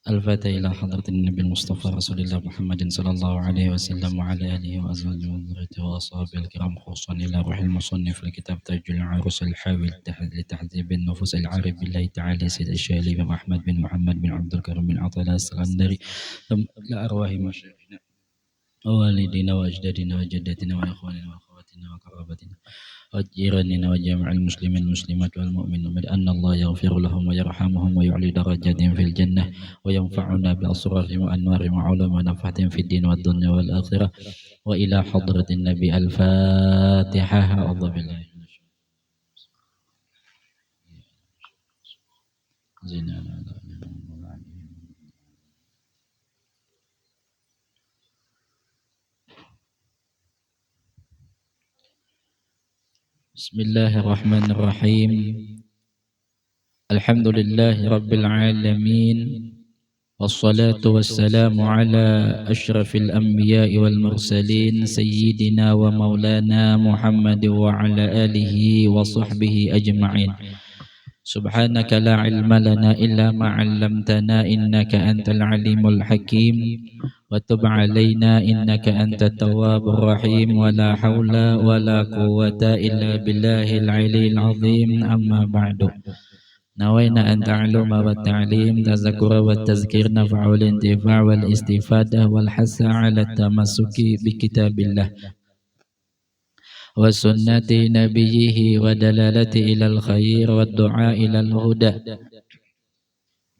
الفاتحة إلى حضرة النبي المصطفى رسول الله محمد صلى الله عليه وسلم وعلى آله وأزواجه وذريته وأصحابه الكرام، خصوصا إلى روح المصنف الكتاب تاج العروس الحاوي لتحذيب النفوس العارف بالله تعالى سيد الشهلي بن أحمد بن محمد بن عبد الكريم بن عطاء السكندري، ثم إلى أرواح مشايخنا ووالدينا وأجدادنا وجداتنا وإخواننا وأخواتنا وقرابتنا وجيراننا وجميع المسلمين والمسلمات والمؤمنين بأن الله يغفر لهم ويرحمهم ويعلي درجاتهم في الجنة وينفعنا بأسرارهم وأنوارهم وعلوم ونفعتهم في الدين والدنيا والآخرة. وإلى حضرة النبي الفاتحة. أعوذ بالله من الشيطان. بسم الله الرحمن الرحيم. الحمد لله رب العالمين، والصلاة والسلام على أشرف الأنبياء والمرسلين سيدنا ومولانا محمد وعلى آله وصحبه أجمعين. سبحانك لا علم لنا إلا ما علمتنا إنك أنت العليم الحكيم، وتب علينا إنك أنت التواب الرحيم. ولا حول ولا قوة إلا بالله العلي العظيم. أما بعد، نوينا أن تعلم والتعليم تذكر والتذكير نفع الانتفاع والاستفادة والحث على التمسك بكتاب الله وسنة نبيه ودلالة إلى الخير والدعاء إلى الهدى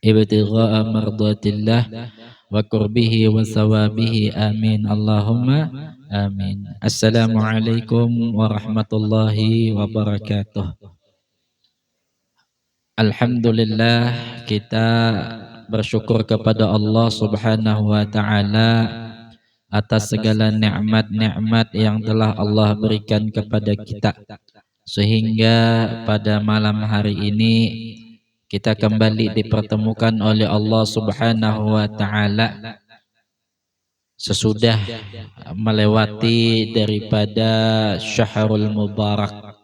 ابتغاء مرضات الله وقربه وثوابه. آمين اللهم آمين. السلام عليكم ورحمة الله وبركاته. Alhamdulillah, kita bersyukur kepada Allah Subhanahu wa Ta'ala atas segala nikmat-nikmat yang telah Allah berikan kepada kita, sehingga pada malam hari ini kita kembali dipertemukan oleh Allah Subhanahu wa Ta'ala sesudah melewati daripada Syahrul Mubarak,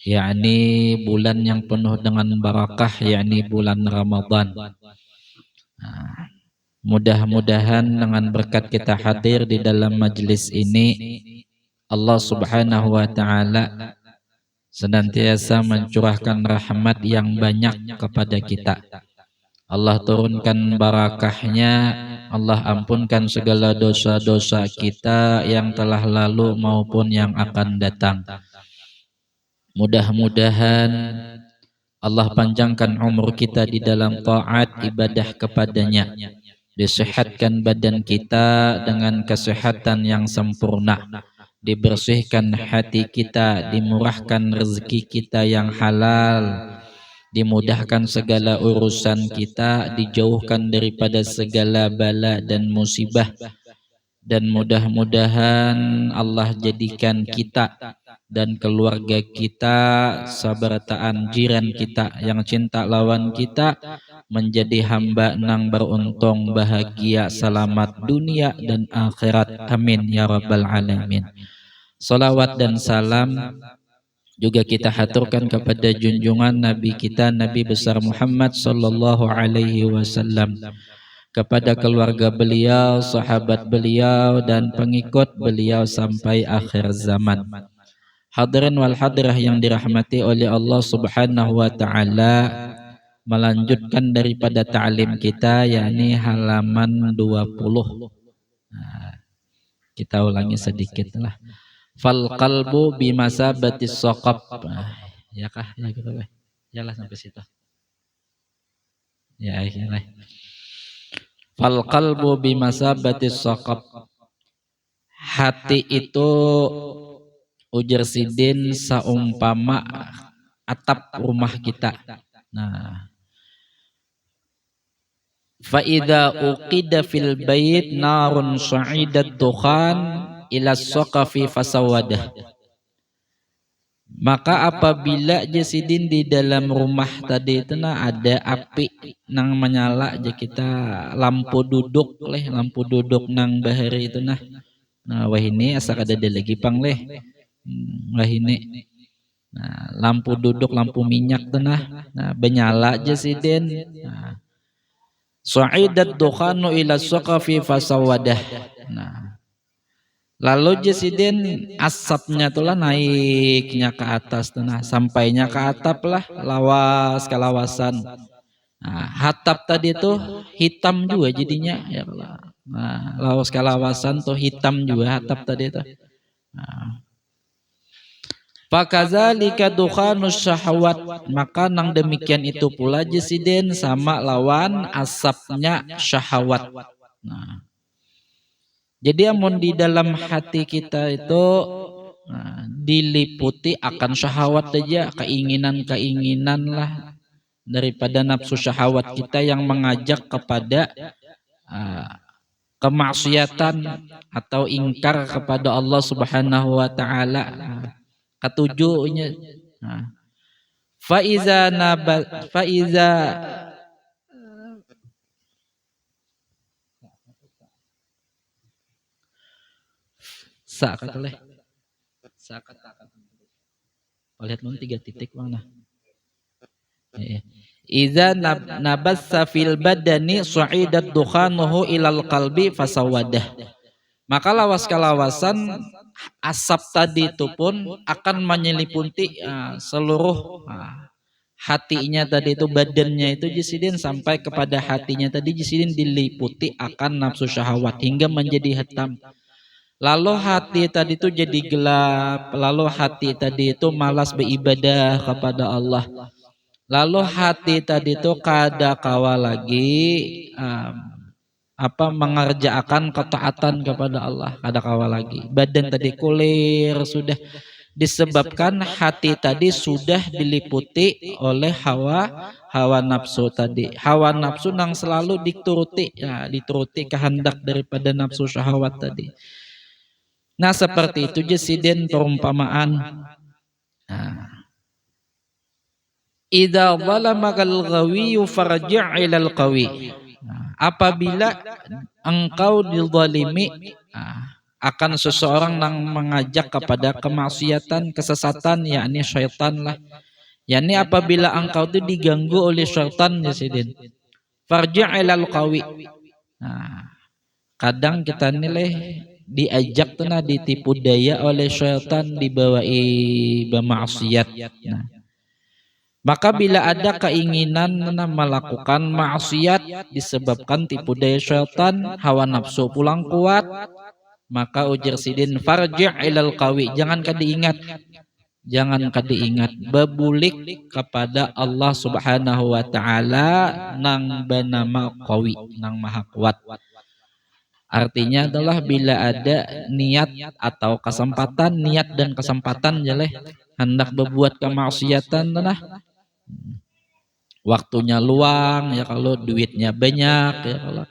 yakni bulan yang penuh dengan barakah, yakni bulan Ramadan. Mudah-mudahan dengan berkat kita hadir di dalam majlis ini, Allah Subhanahu wa Ta'ala senantiasa mencurahkan rahmat yang banyak kepada kita. Allah turunkan barakahnya, Allah ampunkan segala dosa-dosa kita yang telah lalu maupun yang akan datang. Mudah-mudahan Allah panjangkan umur kita di dalam taat ibadah kepadanya, disehatkan badan kita dengan kesehatan yang sempurna, dibersihkan hati kita, dimurahkan rezeki kita yang halal, dimudahkan segala urusan kita, dijauhkan daripada segala bala dan musibah. Dan mudah-mudahan Allah jadikan kita dan keluarga kita, sahabataan jiran kita yang cinta lawan kita, menjadi hamba nang beruntung, bahagia, selamat dunia dan akhirat. Amin ya rabbal alamin. Salawat dan salam juga kita haturkan kepada junjungan Nabi kita, Nabi besar Muhammad sallallahu alaihi wasallam, kepada keluarga beliau, sahabat beliau, dan pengikut beliau sampai akhir zaman. Hadirin wal hadirah yang dirahmati oleh Allah Subhanahu wa Ta'ala, melanjutkan daripada ta'lim kita, yakni halaman 20. Kita ulangi sedikit lah. Fal qalbu bimasabatis saqab. Ya kah? Ya gitu. Yalah sampai situ. Ya, ya. Fal qalbu bimasabatis saqab. Hati itu, ujar Sidin, saumpama atap rumah kita. Nah, fa idza uqida fil bait narun sa'idat dukhan ila saqafi fasawadah. Maka apabila jasidin di dalam rumah tadi itu ada api nang menyala aja, kita lampu duduk nang bahari itu nah wah ini asa kada ada lagi pang leh wah ini. Nah, lampu duduk, lampu minyak tenah. Nah, benyala jesiden. Nah, su'idat dukhanu ila suqafi fasawadah. Nah, lalu jesiden asapnya tulah naiknya ke atas tenah, sampainya ke atap lah, lawas kalawasan. Nah, hatap tadi itu hitam juga jadinya ya Allah. Nah, lawas kalawasan tuh hitam juga hatap tadi itu. Nah, fakadzalika dukhanus syahwat, maka nang demikian itu pula jesiden sama lawan asapnya syahwat. Nah, jadi amun di dalam hati kita itu diliputi akan syahwat aja, keinginan-keinginan lah daripada nafsu syahwat kita yang mengajak kepada kemaksiatan atau ingkar kepada Allah Subhanahu wa taala. Ketujuhnya faiza nabat faiza sakaleh sakatakan. Lihat nun 3 titik mana? Iza nabassa fil badani su'idat dukhanuhu ilal qalbi fasawadah. Maka lawas kalawasan asap tadi itu pun akan menyeliputi seluruh hatinya tadi itu, badannya itu jisidin sampai kepada hatinya tadi jisidin diliputi akan nafsu syahwat hingga menjadi hitam. Lalu hati tadi itu jadi gelap, lalu hati tadi itu malas beribadah kepada Allah. Lalu hati tadi itu kada kawa lagi mengerjakan ketaatan kepada Allah, kada kawa lagi. Badan tadi kulir sudah disebabkan hati tadi sudah diliputi oleh hawa nafsu tadi. Hawa nafsu nang selalu dituruti, dituruti kehendak daripada nafsu syahwat tadi. Nah, seperti itu jesiden perumpamaan. Idza zalamakal ghawiyyu farji' ilal qawi. Apabila engkau dizalimi akan seseorang yang mengajak kepada kemaksiatan, kesesatan, yakni syaitan lah. Yakni apabila engkau itu diganggu oleh syaitan jesiden. Farji' ilal qawi. Kadang kita nilai diajak tuh ditipu daya oleh syaitan, dibawai bermaksiat. Maka bila ada keinginan melakukan maksiat disebabkan tipu daya syaitan, hawa nafsu pulang kuat, maka ujar sidin farji' ilal qawi, jangan diingat, bebulik kepada Allah Subhanahu wa taala nang bernama qawi, nang maha kuat. Artinya adalah bila ada niat atau kesempatan, niat dan kesempatan jaleh hendak berbuat kemaksiatan waktunya luang ya, kalau duitnya banyak ya, kalau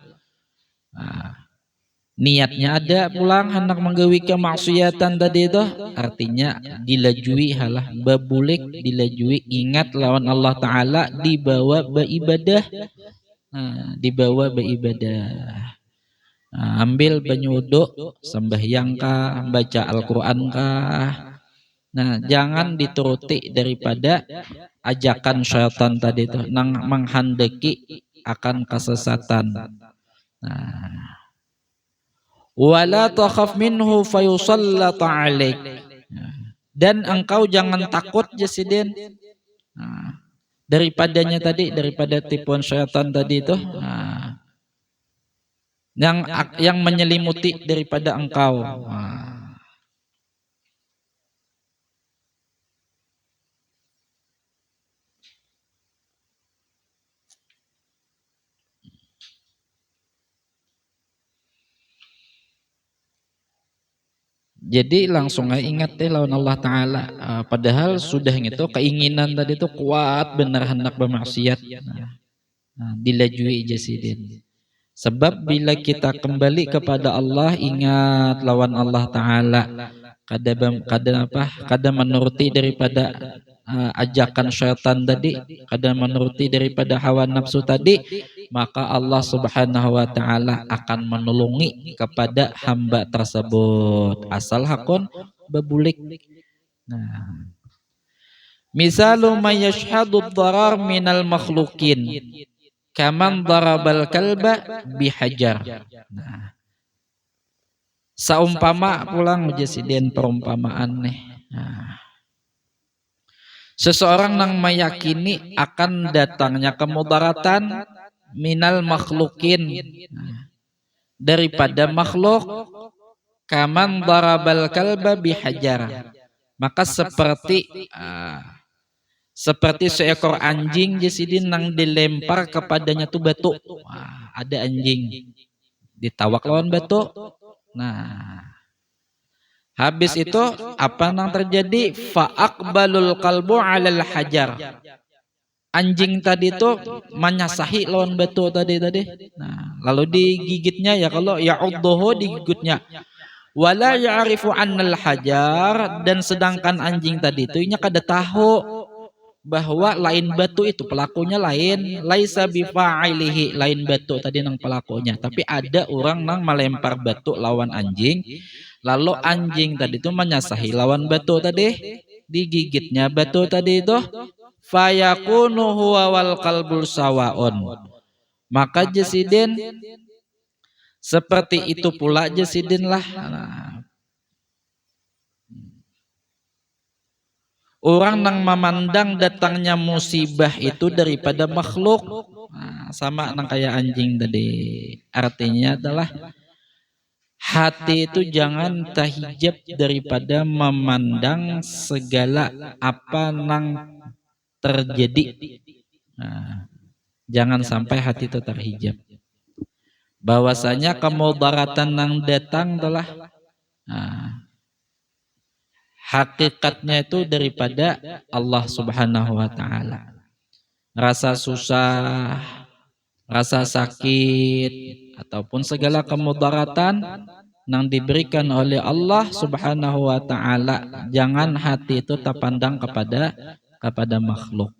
niatnya ada pulang hendak menggawi kemaksiatan tadi itu, artinya dilajui halah bebulik, dilajui ingat lawan Allah taala, dibawa beribadah, ambil penyuduk, sembahyang kah, baca Al-Quran kah. Nah, jangan dituruti daripada ajakan syaitan tadi itu nang menghendaki akan kesesatan. Wala takhaf minhu fayusallata alaik. Dan engkau jangan takut jesiden daripadanya tadi, daripada tipuan syaitan tadi itu. Yang menyelimuti daripada engkau. Jadi langsung ingat lawan Allah taala, padahal sudah gitu keinginan tadi itu kuat benar hendak bermaksiat. Dilajui jasidin. Sebab bila kita kembali kepada Allah, ingat lawan Allah taala, kada menuruti daripada ajakan syaitan tadi, kada menuruti daripada hawa nafsu tadi, maka Allah Subhanahu wa taala akan menolongi kepada hamba tersebut asal hakon bebulik. Misalu may yashhadu ad-darar minal makhluqin kaman darabal kalba bihajar. Nah, saumpama pulang jasiden perumpamaan nih. Nah, seseorang yang meyakini akan datangnya kemudaratan minal makhluqin, nah, daripada makhluk, kaman darabal kalba bihajar, maka seperti seekor anjing jasidin yang dilempar kepadanya tuh batu. Wah, ada anjing ditawak lawan batu. Nah, habis itu apa yang terjadi? Fa'aqbalul qalbu 'alal hajar. Anjing tadi itu menyasahi lawan batu tadi. Nah, lalu digigitnya ya, kalau ya'udduhu digigitnya. Wala ya'rifu annal hajar, dan sedangkan anjing tadi itu nya kada tahu bahwa lain batu itu pelakunya lain, laisa bifa'ilihi, lain batu tadi nang pelakunya, tapi ada orang nang melempar batu lawan anjing, lalu anjing tadi itu menyasahi lawan batu tadi, digigitnya batu tadi itu, fayakunu huwa wal qalbul sawaun, maka jasidin seperti itu pula jasidin lah. Nah, orang yang memandang datangnya musibah itu daripada makhluk, nah, sama nang kayak anjing tadi. Artinya adalah hati itu jangan terhijab daripada memandang segala apa nang terjadi. Nah, jangan sampai hati itu terhijab. Bahwasanya kemudaratan yang datang adalah, nah, hakikatnya itu daripada Allah Subhanahu wa taala. Rasa susah, rasa sakit, ataupun segala kemudaratan yang diberikan oleh Allah Subhanahu wa taala, jangan hati itu terpandang kepada makhluk.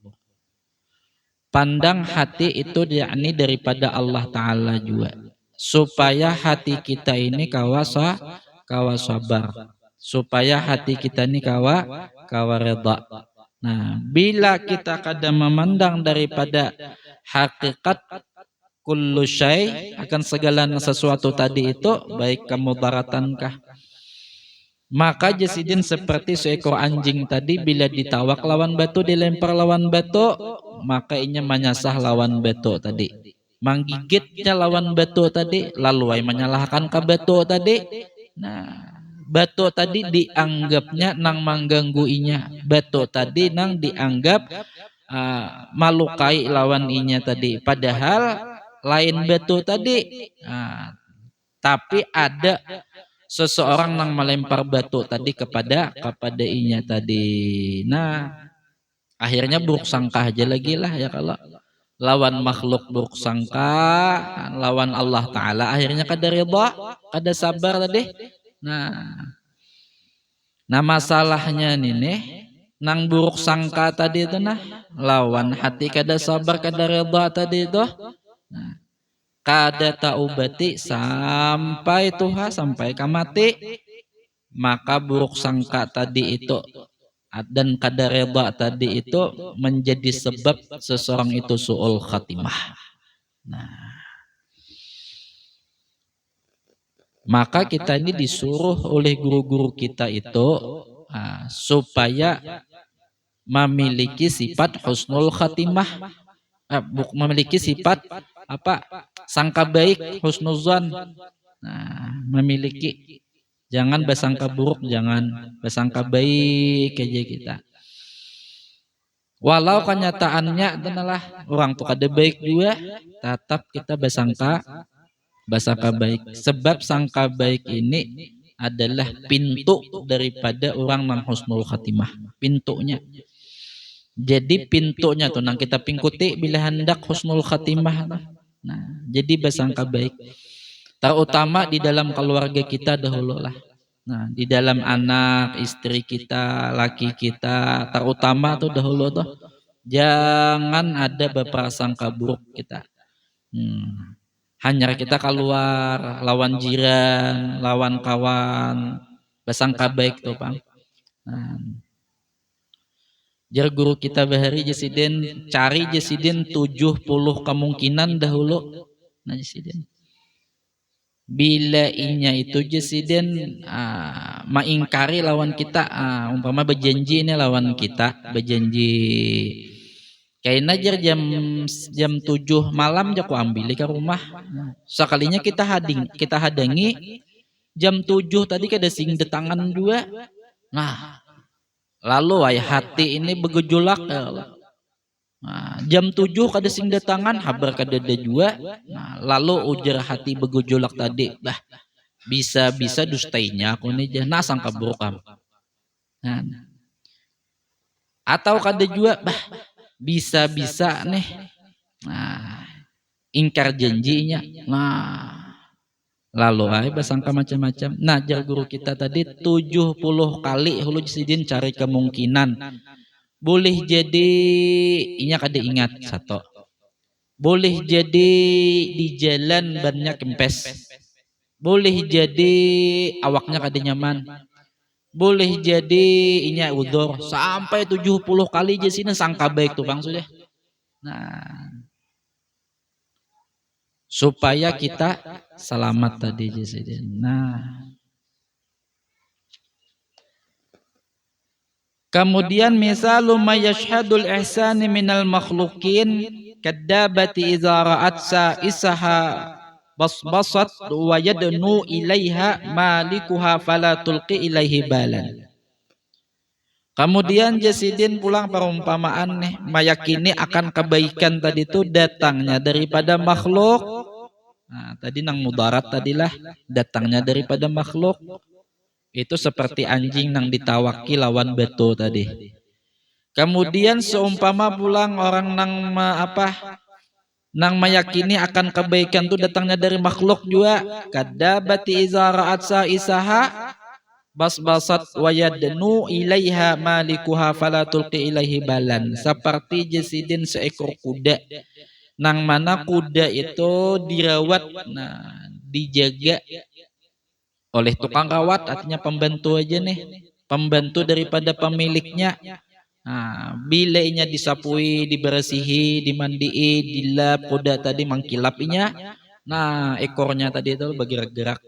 Pandang hati itu yakni daripada Allah taala juga, supaya hati kita ini kawa sabar, supaya hati kita ini kawa reda. Nah, bila kita kadang memandang daripada hakikat kullu syai, akan segala sesuatu tadi itu, baik kemudaratankah, maka jasidin seperti seekor anjing tadi, bila ditawak lawan batu, dilempar lawan batu, maka inya menyasah lawan batu tadi, menggigitnya lawan batu tadi, lalu menyalahkan ke batu tadi. Nah, batu tadi dianggapnya nang mengganggu inya, batu tadi nang dianggap malukai lawan inya tadi, padahal lain batu tadi. Tapi ada seseorang yang melempar batu tadi kepada inya tadi. Nah, akhirnya buruk sangka aja lagi lah ya, kalau lawan makhluk buruk sangka, lawan Allah taala akhirnya kada ridha, kada sabar tadi. Nah, masalahnya nih nang buruk sangka tadi itu, nah, lawan hati kada sabar kada ridha tadi itu, nah, kada taubati sampai tuha, sampai kamati, maka buruk sangka tadi itu dan kada ridha tadi itu menjadi sebab seseorang itu su'ul khatimah. Nah, maka kita ini disuruh oleh guru-guru kita itu supaya memiliki sifat husnul khatimah, memiliki sifat sangka baik, husnuzan. Nah, memiliki, jangan bersangka buruk, jangan bersangka baik aja kita. Walau kenyataannya adalah orang tuh kada baik juga, tetap kita bersangka baik. Sebab sangka baik ini adalah pintu daripada orang nang husnul khatimah, pintunya. Jadi pintunya tuh nang kita pingkuti bila hendak husnul khatimah. Nah, jadi bersangka baik, terutama di dalam keluarga kita dahulu lah. Nah, di dalam anak, istri kita, laki kita, terutama tuh dahulu tuh, jangan ada berprasangka buruk kita. Hanya kita keluar lawan jiran, lawan kawan, bersangka baik tuh, Bang. Nah, Jar guru kita bahari jesiden cari jesiden 70 kemungkinan dahulu. Nah jesiden bila inya itu jesiden maingkari lawan kita, umpama berjanji ini lawan kita berjanji kayak najar jam 7 malam jaku ambil ke rumah. Sekalinya kita hadangi jam 7 tadi kada sing detangan dua. Nah, lalu ay hati ini bergejolak. Nah, jam 7 kada sing datangan habar kada ada jua. Nah, lalu ujar hati bergejolak tadi, bah bisa-bisa dustainya aku nih jah nasang kaburukam. Nah, atau kada jua bah bisa-bisa nih. Nah, ingkar janjinya. Nah, lalu ay basangka macam-macam. Nah, jar guru kita tadi 70 kali hulu sidin cari kemungkinan. Boleh jadi inya kada ingat satu. Boleh jadi di jalan bannya kempes. Boleh jadi awaknya kada nyaman. Boleh jadi inya udur sampai 70 kali je sini sangka baik tuh Bang sudah. Nah, supaya kita selamat tadi je sini. Nah, kemudian misalu ma yashhadul ihsani minal makhluqin kadabati idza ra'at sa'isaha basbasat wa yadnu ilaiha malikuha fala tulqi ilaihi balan. Kemudian jasidin pulang perumpamaan nih meyakini akan kebaikan tadi itu datangnya daripada makhluk. Nah, tadi nang mudarat tadilah datangnya daripada makhluk. Itu seperti anjing nang ditawaki lawan batu tadi. Kemudian seumpama pulang orang nang nang meyakini akan kebaikan itu datangnya dari makhluk juga. Kadabati iza ra'at sa'isaha basbasat wa yadnu ilaiha malikuha fala tulqi ilaihi balan. Seperti jasidin seekor kuda. Nang mana kuda itu dirawat, nah dijaga oleh tukang rawat, artinya pembantu aja nih, pembantu daripada pemiliknya. Nah, bila inya disapui, dibersihi, dimandii, dilap kuda tadi mangkilapinya. Nah, ekornya tadi itu bergerak-gerak.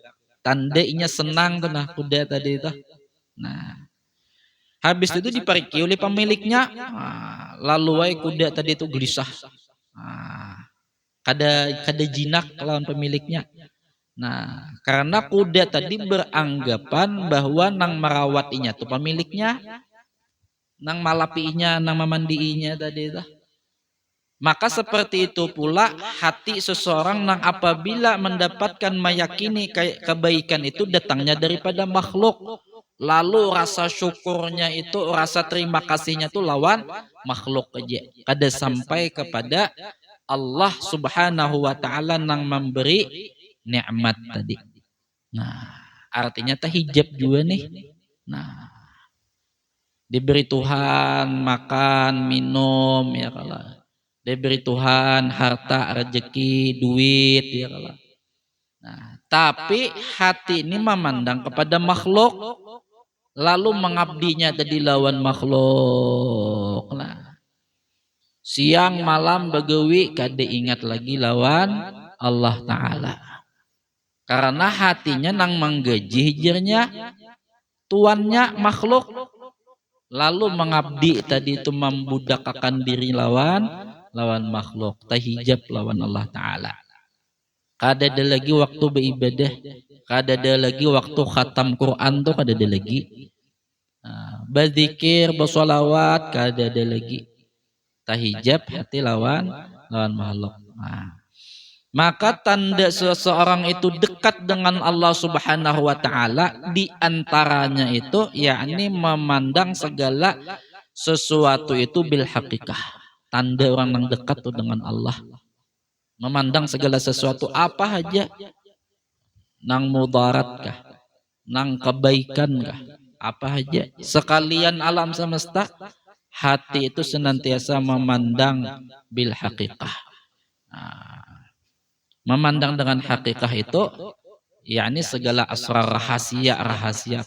Tanda inya senang tuh nah kuda tadi itu. Nah, habis itu diperiki oleh pemiliknya. Nah, lalu kuda tadi itu gelisah. Nah, kada jinak lawan pemiliknya. Nah, karena kuda tadi beranggapan bahwa nang merawatinya tuh pemiliknya, nang malapinya, nang memandiinya tadi itu. Maka seperti itu pula hati seseorang nang apabila mendapatkan meyakini kebaikan itu datangnya daripada makhluk, lalu rasa syukurnya itu, rasa terima kasihnya itu lawan makhluk aja. Kada sampai kepada Allah Subhanahu wa taala nang memberi nikmat tadi. Nah, artinya tahijab juga nih. Nah, diberi Tuhan makan, minum ya kalau. Diberi Tuhan harta, rezeki, duit ya kalau. Nah, tapi hati ini memandang kepada makhluk lalu mengabdinya tadi lawan makhluk. Nah, siang malam begawi kada ingat lagi lawan Allah Ta'ala. Karena hatinya nang menggaji hijirnya tuannya makhluk, lalu mengabdi tadi itu membudakakan diri lawan makhluk, tahijab lawan Allah Ta'ala. Kada ada lagi waktu beribadah, kada ada lagi waktu khatam Quran tuh kada ada lagi. Berzikir, bersolawat kada ada lagi. Tahijab hati lawan makhluk. Nah, maka tanda seseorang itu dekat dengan Allah Subhanahu wa taala di antaranya itu yakni memandang segala sesuatu itu bil haqiqah. Tanda orang yang dekat tuh dengan Allah. Memandang segala sesuatu apa aja, nang mudaratkah, nang kebaikankah, apa aja, sekalian alam semesta, hati itu senantiasa memandang bil haqiqah. Nah, memandang dengan hakikah itu yakni segala asrar rahasia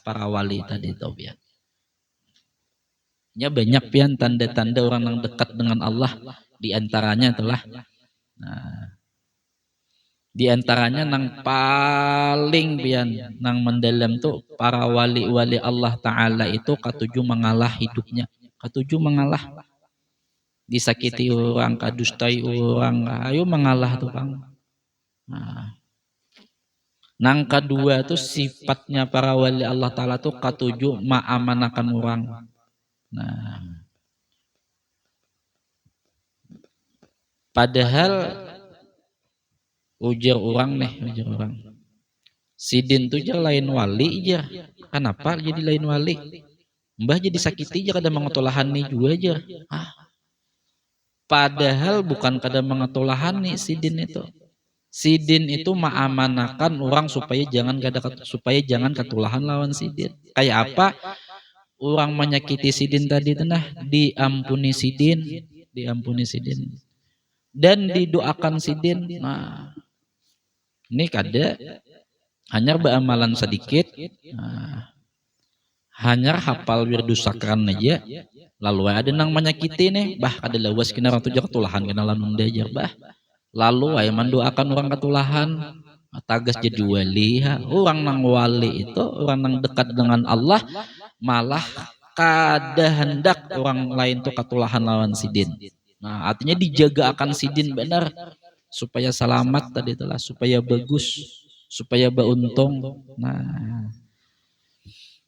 para wali tadi itu ya. Ya banyak pian tanda-tanda orang yang dekat dengan Allah, di antaranya telah di antaranya nang paling pian nang mendalam tuh para wali-wali Allah Ta'ala itu katuju mengalah hidupnya, katuju mengalah, disakiti orang, kadustai orang, ayo mengalah tuh Kang. Nang kedua tuh sifatnya para wali Allah Ta'ala tuh katuju ma'amanakan orang. Padahal ujar orang, Sidin tuh aja lain wali aja. Kenapa jadi lain wali? Mbah jadi sakiti aja kada mengetolahan nih juga aja. Padahal bukan kada mengetolahan nih Sidin itu. Sidin itu ma'amanakan orang supaya jangan ketulahan lawan Sidin. Kayak apa? Orang menyakiti Sidin tadi itu diampuni Sidin, dan didoakan Sidin. Nah, ini kada hanya beramalan sedikit, hanya hafal wirdu sakran aja, lalu ada nang menyakiti nih, bah kada lawas kena orang tujuh ketulahan kena lamun dajar bah. Lalu ay mendoakan orang ketulahan, tagas jadi wali. Orang nang wali itu orang nang dekat dengan Allah, malah kada hendak orang lain tuh ketulahan lawan Sidin. Nah, artinya dijaga akan Sidin benar supaya selamat tadi itulah, supaya bagus, supaya beruntung. Nah,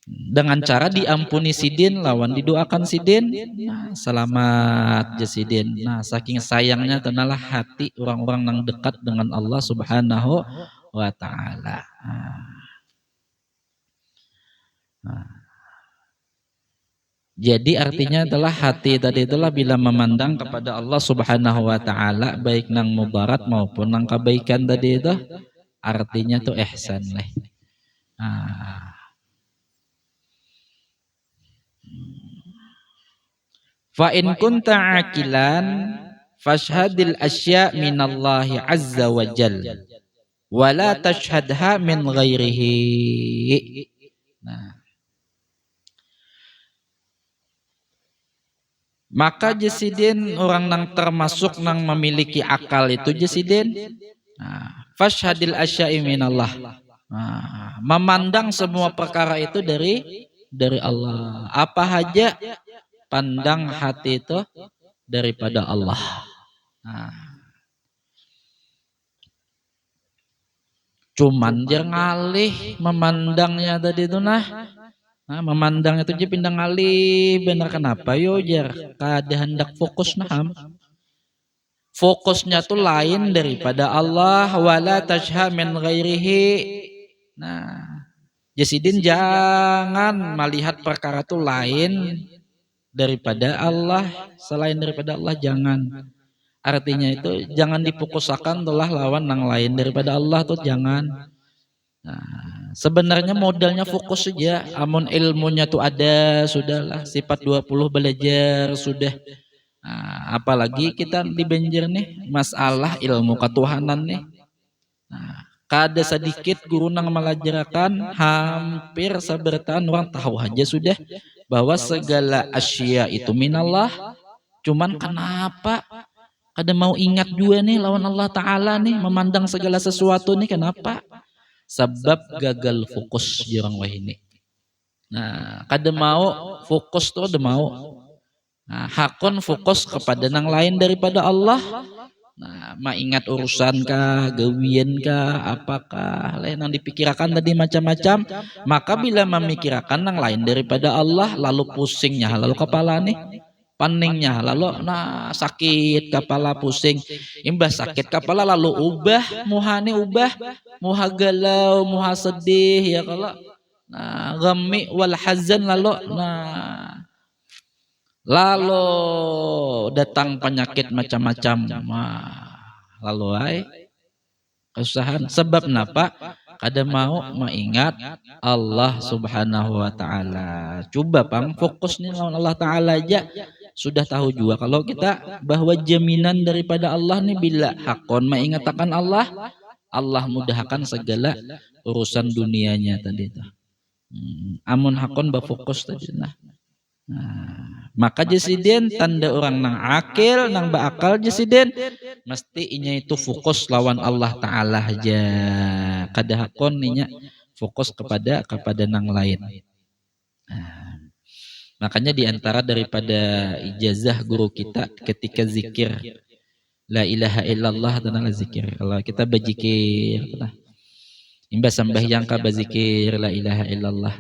dengan cara diampuni Sidin lawan didoakan Sidin, nah, selamat Sidin. Nah, saking sayangnya tenalah hati orang-orang yang dekat dengan Allah Subhanahu wa Ta'ala. Jadi artinya adalah hati tadi itulah bila memandang kepada Allah Subhanahu wa Ta'ala, baik nang mudarat maupun nang kebaikan tadi itu, artinya tuh ihsan lah. Fa in kunta aqilan fashhadil asya minallahi azza wa jal wa la tashhadha min ghairihi. Nah, maka Jasidin orang nang termasuk nang memiliki akal itu Jasidin. Fashhadil asya'i minallah. Memandang semua perkara itu dari Allah. Apa saja pandang hati itu daripada Allah. Cuman dia ngalih memandangnya tadi itu memandang itu dia pindah ngalih benar. Kenapa yo jar kada hendak fokus fokusnya tuh lain daripada Allah. Wala tashha min ghairihi. Nah, Jasidin jangan melihat perkara itu lain daripada Allah, selain daripada Allah jangan. Artinya itu jangan difokusakan telah lawan yang lain daripada Allah tuh jangan. Nah, sebenarnya modalnya fokus saja. Amun ilmunya tuh ada, sudahlah sifat 20 belajar sudah. Nah, apalagi kita di Banjar nih masalah ilmu ketuhanan nih. Nah, kada sedikit guru nang melajarkan hampir sebertaan orang tahu aja sudah bahwa segala asya itu minallah. Cuman kenapa kada mau ingat juga nih lawan Allah Ta'ala nih, memandang segala sesuatu nih, kenapa? Sebab gagal fokus di orang wahini. Nah, kada mau fokus tuh, kada mau. Nah, hakon fokus kepada nang lain daripada Allah. Nah, maingat urusan kah, gawian kah, apakah lain yang dipikirkan tadi macam-macam. Maka bila memikirkan nang lain daripada Allah, lalu pusingnya, lalu kepala nih paningnya, lalu sakit kepala, pusing, imbas sakit kepala lalu ubah muhane, muha galau, muha sedih ya kalau gami wal hazan, lalu datang penyakit macam-macam, lalu kesusahan. Sebab kenapa? Kada mau mengingat Allah Subhanahu wa Ta'ala. Coba pang fokus nih lawan Allah Ta'ala aja. Sudah tahu juga kalau kita bahwa jaminan daripada Allah nih bila hakon mengingatkan Allah, Allah mudahkan segala urusan dunianya tadi itu. Amun hakon bafokus tadi Maka jesiden tanda orang nang akil nang baakal jesiden mesti inya itu fokus lawan Allah Ta'ala aja. Kadahakon ninya fokus kepada nang lain. Nah, makanya diantara daripada ijazah guru kita ketika zikir la ilaha illallah dan zikir. Kalau kita berzikir, imbas sambahyang ka berzikir la ilaha illallah.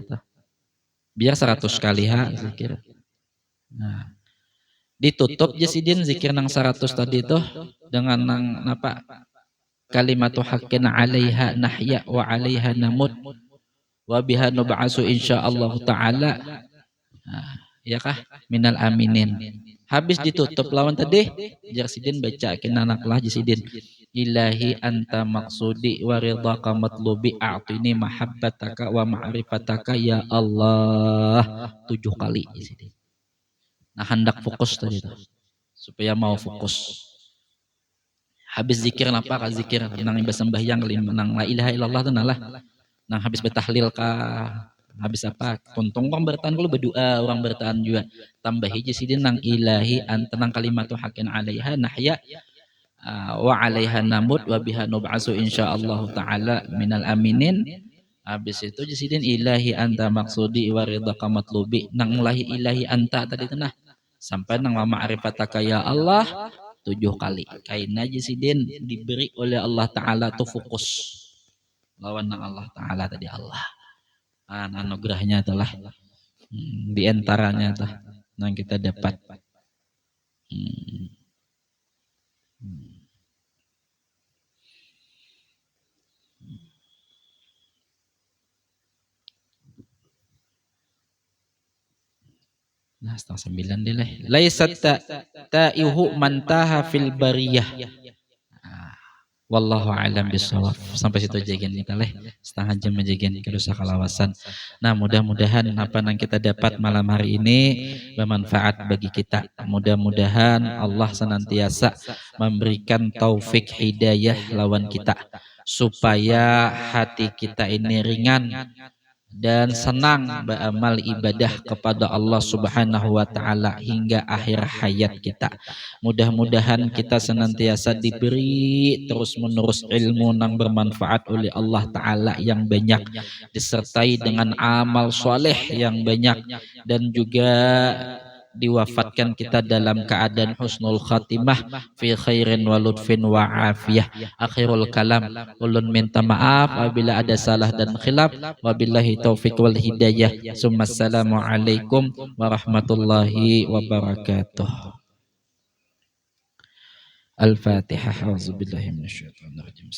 Biar 100 kali zikir. Nah, ditutup jasidin zikir nang 100 tadi tuh dengan nang apa kalimatu haqqin 'alaiha nahya wa 'alaiha namut wa biha nub'asu insyaallah taala. Nah, ya kah minal aminin. Habis ditutup lawan tadi jasidin baca kinanaklah jasidin ilahi anta maksudi wa ridhaka matlubi a'tini mahabbataka wa ma'rifataka ya Allah 7 kali jasidin. Nah, hendak fokus tadi tuh. Supaya mau fokus. Habis zikir apa ka zikir nang imbas sembahyang nang la ilaha illallah tuh nalah. Nang habis bertahlil kah habis apa tuntung orang bertahan kalau berdoa orang bertahan juga tambah hiji sidin nang ilahi antenang kalimatu haqqin 'alaiha nahya wa 'alaiha namut wa biha nub'asu insyaallah taala minal aminin. Habis itu jasidin ilahi anta maksudi wa ridhaka matlubi nang ilahi anta tadi tenah sampai nang ma'rifataka ya Allah 7 kali. Kaina jasidin diberi oleh Allah Ta'ala tuh fokus lawan nang Allah Ta'ala tadi Allah. Anugerahnya telah di antaranya tuh yang kita dapat. Nah, 8:30 deh. Laisat ta'ihu mantaha fil bariyah. Wallahu a'lam bishawab. Sampai situ aja kita leh. Setengah jam aja kerusak kalawasan. Nah, mudah-mudahan apa yang kita dapat malam hari ini bermanfaat bagi kita. Mudah-mudahan Allah senantiasa memberikan taufik hidayah lawan kita supaya hati kita ini ringan dan senang beramal ibadah kepada Allah Subhanahu wa taala hingga akhir hayat kita. Mudah-mudahan kita senantiasa diberi terus-menerus ilmu yang bermanfaat oleh Allah taala yang banyak, disertai dengan amal soleh yang banyak, dan juga diwafatkan kita dalam keadaan husnul khatimah fi khairin wa lutfin wa afiyah. Akhirul kalam, ulun minta maaf apabila ada salah dan khilaf. Wabillahi taufiq wal hidayah. Assalamualaikum warahmatullahi wabarakatuh. Al-Fatihah. A'udzubillahi minasyaitonir rajim.